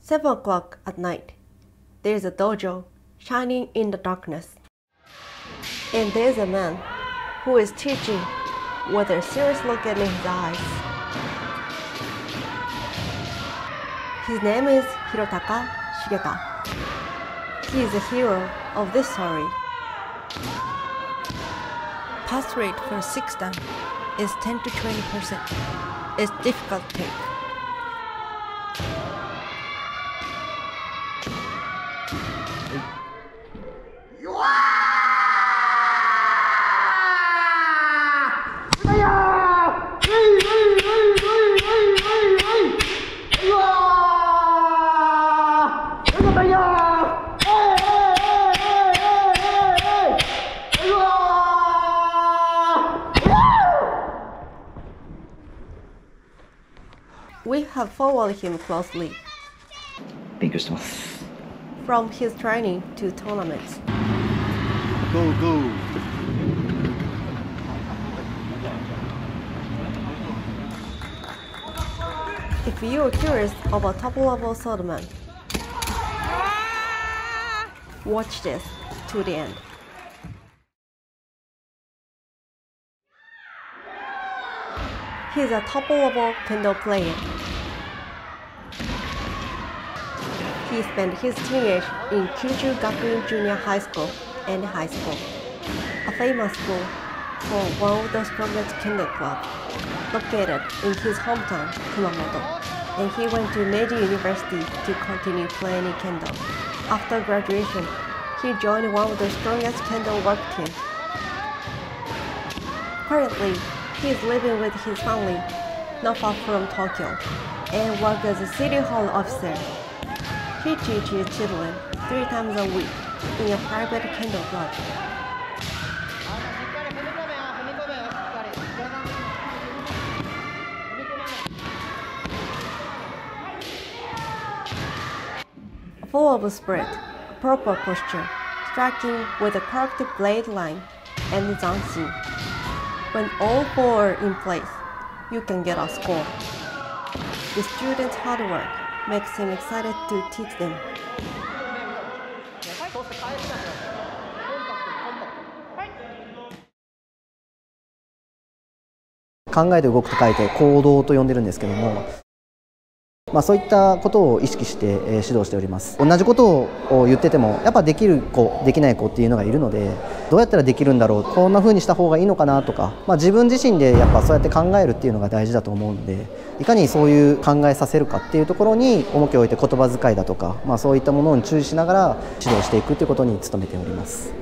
7 o'clock at night, there is a dojo shining in the darkness. And there is a man who is teaching with a serious look in his eyes. His name is Hirotaka Shigeta. He is the hero of this story. Pass rate for 6 dan is 10 to 20%. It's difficult to take. We have followed him closely 勉強してます。 from his training to tournaments. Go, go. If you are curious about top-level swordman, watch this to the end. He is a top-level kendo player. He spent his teenage in Kyushu Gakuin Junior High School and High School, a famous school for one of the strongest kendo clubs, located in his hometown, Kumamoto, and he went to Meiji University to continue playing kendo. After graduation, he joined one of the strongest kendo work team. Currently, he is living with his family not far from Tokyo and works as a city hall officer. He teaches children 3 times a week in a private kendo club. A follow-up spread, proper posture, striking with a correct blade line, and zanshin. When all 4 are in place, you can get a score. The students' hard work makes him excited to teach them. 考えて動くと書いて行動と呼んでるんですけども、そういったことを意識して指導しております。同じことを言っててもやっぱできる子できない子っていうのがいるので、どうやったらできるんだろう、こんな風にした方がいいのかなとか、自分自身でやっぱそうやって考えるっていうのが大事だと思うので、いかにそういう考えさせるかっていうところに重きを置いて言葉遣いだとか、そういったものに注意しながら指導していくということに努めております。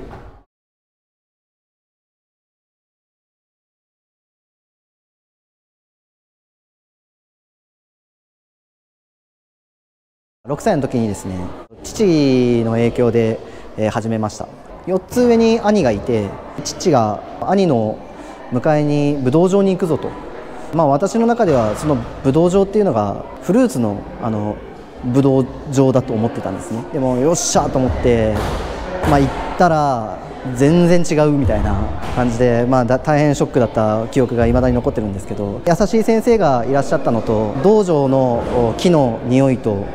6歳の時にですね、父の影響で始めました。4つ上に兄がいて、父が兄の迎えに武道場に行くぞと、私の中ではその武道場っていうのがフルーツの武道場だと思ってたんですね。でもよっしゃと思って、行ったら全然違うみたいな感じで、大変ショックだった記憶が未だに残ってるんですけど、優しい先生がいらっしゃったのと、道場の木の匂いと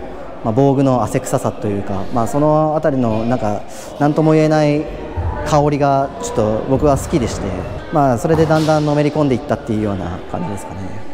防具の汗臭さというか、そのあたりの何とも言えない香りがちょっと僕は好きでして、それでだんだんのめり込んでいったっていうような感じですかね。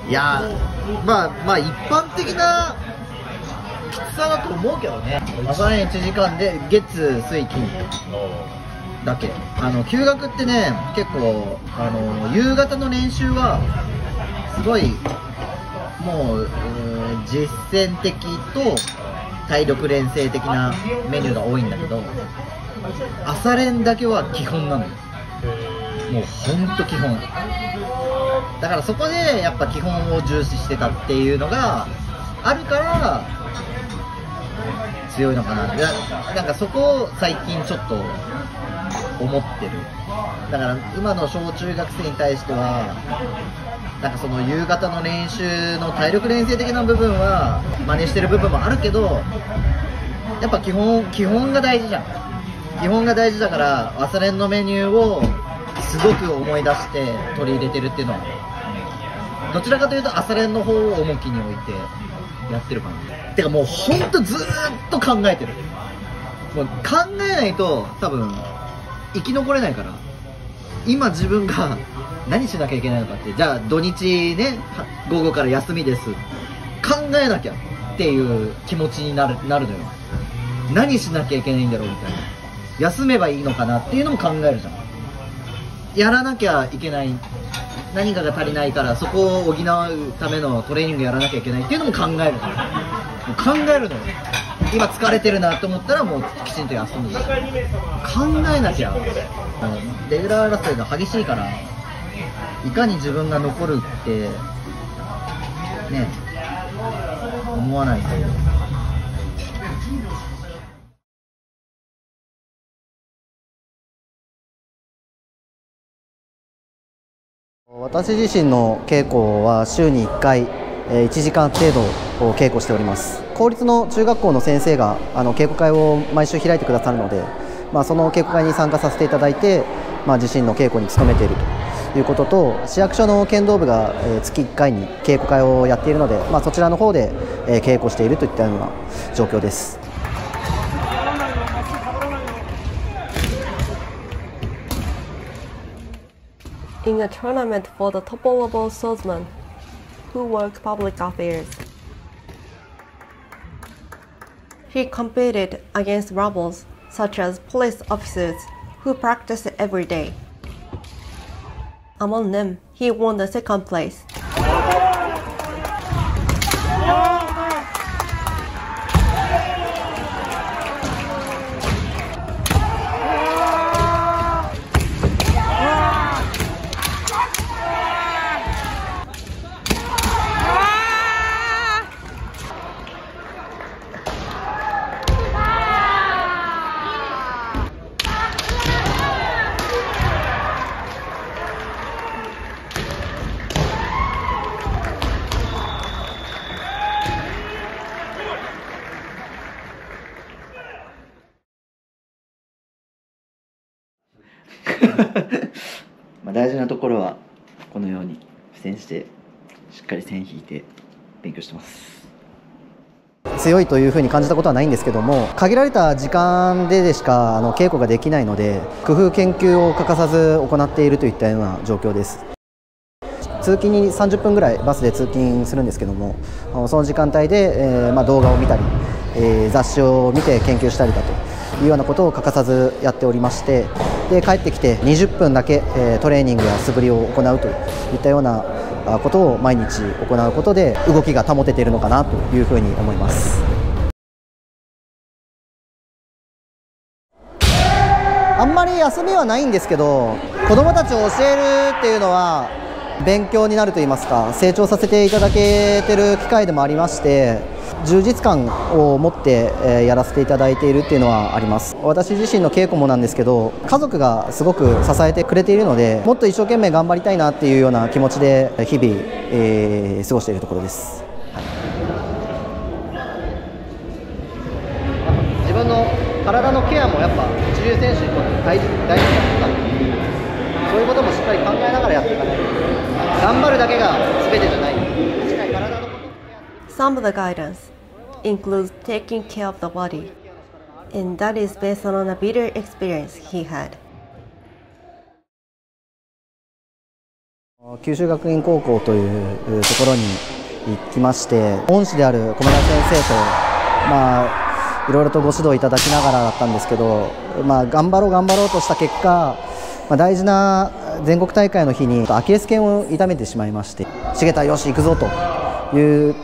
いやまあ一般的なきつさだと思うけどね。朝練1時間で月水金だけ。休学ってね、結構夕方の練習はすごいもう実践的と体力練成的なメニューが多いんだけど、朝練だけは基本なのよ。もうほんと基本だから、そこでやっぱ基本を重視してたっていうのがあるから強いのかな。なんかそこを最近ちょっと思ってる。だから今の小中学生に対してはなんかその夕方の練習の体力練成的な部分は真似してる部分もあるけど、やっぱ基本が大事じゃん。基本が大事だから、朝練のメニューをすごく思い出して取り入れてるっていうのは、どちらかというと朝練の方を重きに置いてやってるかな。てかもうほんとずーっと考えてる。もう考えないと多分生き残れないから。今自分が何しなきゃいけないのかって、じゃあ土日ね、午後から休みです、考えなきゃっていう気持ちになるのよ。何しなきゃいけないんだろうみたいな。休めばいいのかなっていうのも考えるじゃん。やらなきゃいけない、何かが足りないからそこを補うためのトレーニングやらなきゃいけないっていうのも考えるじゃん。もう考えるのよ。今疲れてるなと思ったらもうきちんと休む。考えなきゃ。レギュラー争いが激しいから、いかに自分が残るってね思わないと。私自身の稽古は週に1回1時間程度稽古しております。公立の中学校の先生が稽古会を毎週開いてくださるので、その稽古会に参加させていただいて、自身の稽古に努めているということと、市役所の剣道部が月1回に稽古会をやっているので、そちらの方で稽古しているといったような状況です。In a tournament for the top-level swordsmen who work public affairs, he competed against rebels such as police officers who practice every day. Among them, he won the second place.大事なところはこのように付箋してしっかり線引いて勉強してます。強いというふうに感じたことはないんですけども、限られた時間でしか稽古ができないので、工夫研究を欠かさず行っているといったような状況です。通勤に30分ぐらいバスで通勤するんですけども、その時間帯で、動画を見たり、雑誌を見て研究したりだというようなことを欠かさずやっておりまして、で帰ってきて20分だけ、トレーニングや素振りを行うといったようなことを毎日行うことで動きが保てているのかなというふうに思います。あんまり休みはないんですけど、子どもたちを教えるっていうのは勉強になるといいますか、成長させていただけてる機会でもありまして、充実感を持ってやらせていただいているっていうのはあります。私自身の稽古もなんですけど、家族がすごく支えてくれているので、もっと一生懸命頑張りたいなっていうような気持ちで日々、過ごしているところです。自分の体のケアもやっぱ一流選手にとって大事だったので、そういうこともしっかり考えながらやっていかないと、頑張るだけが全てじゃない。Some of the guidance includes taking care of the body, and that is based on a bitter experience he had. 九州学院高校というところに行きまして、恩師である小村先生と、いろいろとご指導いただきながらだったんですけど、頑張ろうとした結果、大事な全国大会の日にアキレス腱を痛めてしまいまして、重田よし行くぞという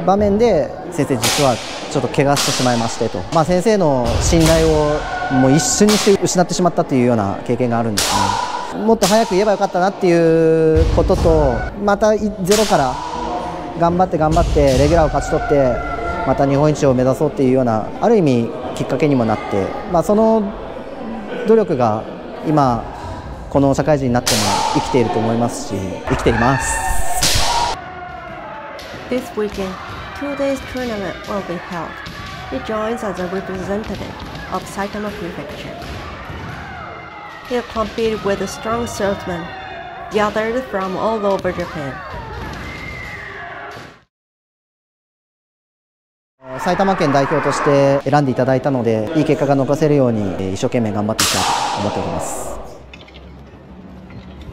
場面で先生実はちょっと怪我してしまいましてと、先生の信頼をもう一瞬にして失ってしまったというような経験があるんですね。もっと早く言えばよかったなっていうことと、またゼロから頑張ってレギュラーを勝ち取ってまた日本一を目指そうっていうような、ある意味きっかけにもなって、その努力が今この社会人になっても生きていると思いますし、生きています。 This weekend, 2 days tournament will be held. He joins as a representative of Saitama Prefecture. He'll compete with strong swordsmen gathered from all over Japan. 埼玉県代表として選んでいただいたので、いい結果が残せるように一生懸命頑張っていきたいと思っております。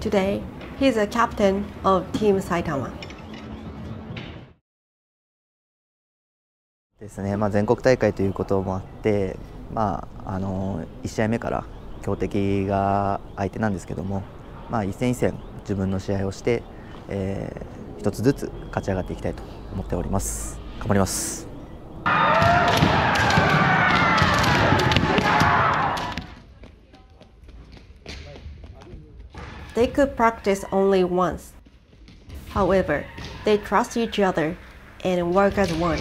Today, he is a captain of Team Saitama. ですね、全国大会ということもあって、1試合目から強敵が相手なんですけども、一戦一戦自分の試合をして、一つずつ勝ち上がっていきたいと思っております。頑張ります。They could practice only once. However, they trust each other and work as one.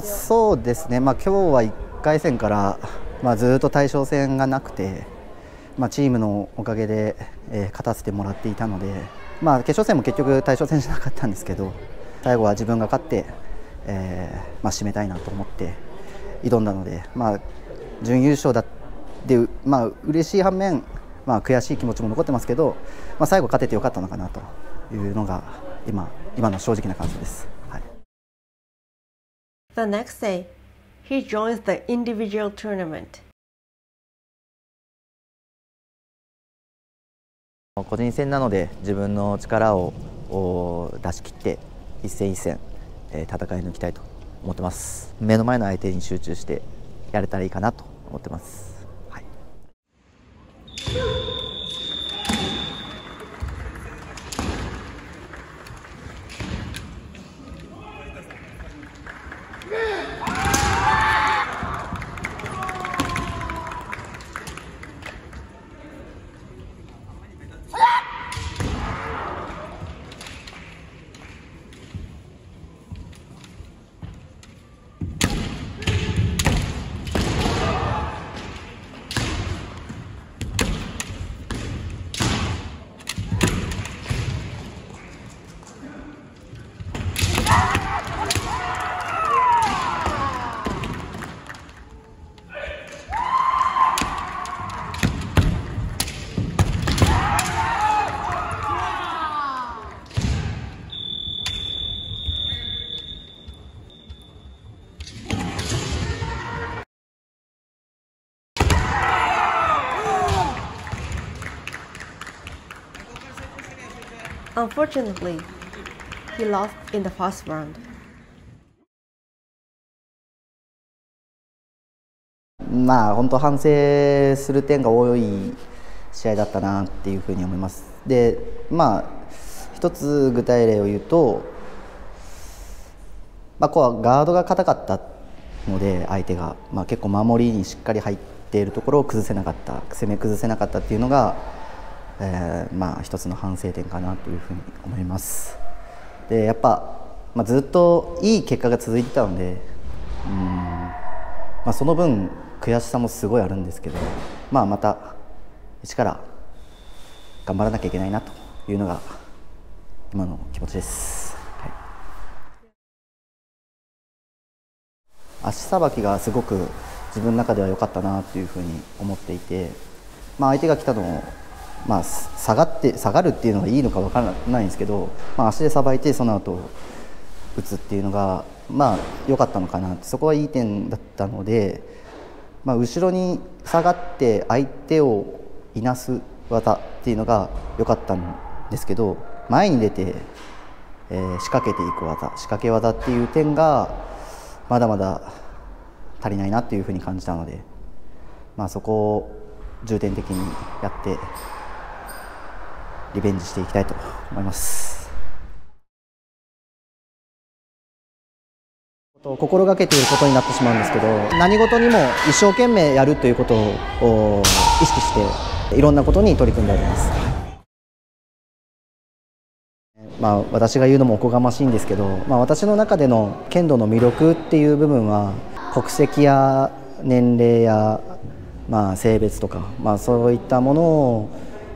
そうですね、今日は1回戦から、ずっと対象戦がなくて、チームのおかげで、勝たせてもらっていたので、決勝戦も結局対象戦じゃなかったんですけど、最後は自分が勝って、締めたいなと思って挑んだので、準優勝だって、嬉しい反面、悔しい気持ちも残ってますけど、最後勝ててよかったのかなというのが今の正直な感想です。The next day, he joins the individual tournament. 個人戦なので自分の力を出し切って一戦一戦戦い抜きたいと思ってます。目の前の相手に集中してやれたらいいかなと思ってます。Unfortunately, he lost in the first round. 本当反省する点が多い試合だったなっていうふうに思います。で、一つ具体例を言うと、ガードが硬かったので相手が、結構守りにしっかり入っているところを攻め崩せなかったっていうのが、一つの反省点かなというふうに思います。でやっぱ、ずっといい結果が続いてたので、その分悔しさもすごいあるんですけど、また一から頑張らなきゃいけないなというのが今の気持ちです。足さばきがすごく自分の中では良かったなというふうに思っていて、相手が来たのを下がるっていうのがいいのか分からないんですけど、足でさばいてその後打つっていうのが良かったのかなって、そこはいい点だったので、後ろに下がって相手をいなす技っていうのが良かったんですけど、前に出て、仕掛けていく技、仕掛け技っていう点がまだまだ足りないなっていうふうに感じたので、そこを重点的にやってリベンジしていきたいと思います。心がけていることになってしまうんですけど、何事にも一生懸命やるということを意識していろんなことに取り組んでおります。私が言うのもおこがましいんですけど、私の中での剣道の魅力っていう部分は、国籍や年齢や、性別とか、そういったもの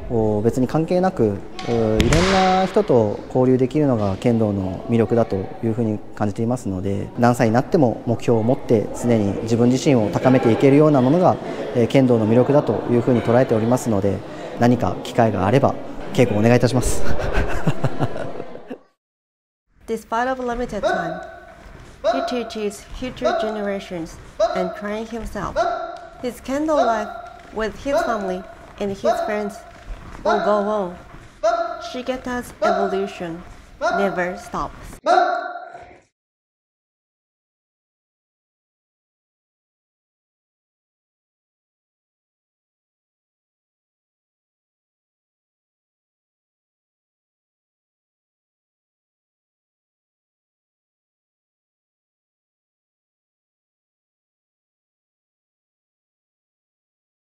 を別に関係なく、いろんな人と交流できるのが剣道の魅力だというふうに感じていますので、何歳になっても目標を持って常に自分自身を高めていけるようなものが剣道の魅力だというふうに捉えておりますので、何か機会があれば稽古お願いいたします。Despite of limited time, he teaches future generations and trains himself. His kendo life with his family and his friends will go on. Shigeta's evolution never stops.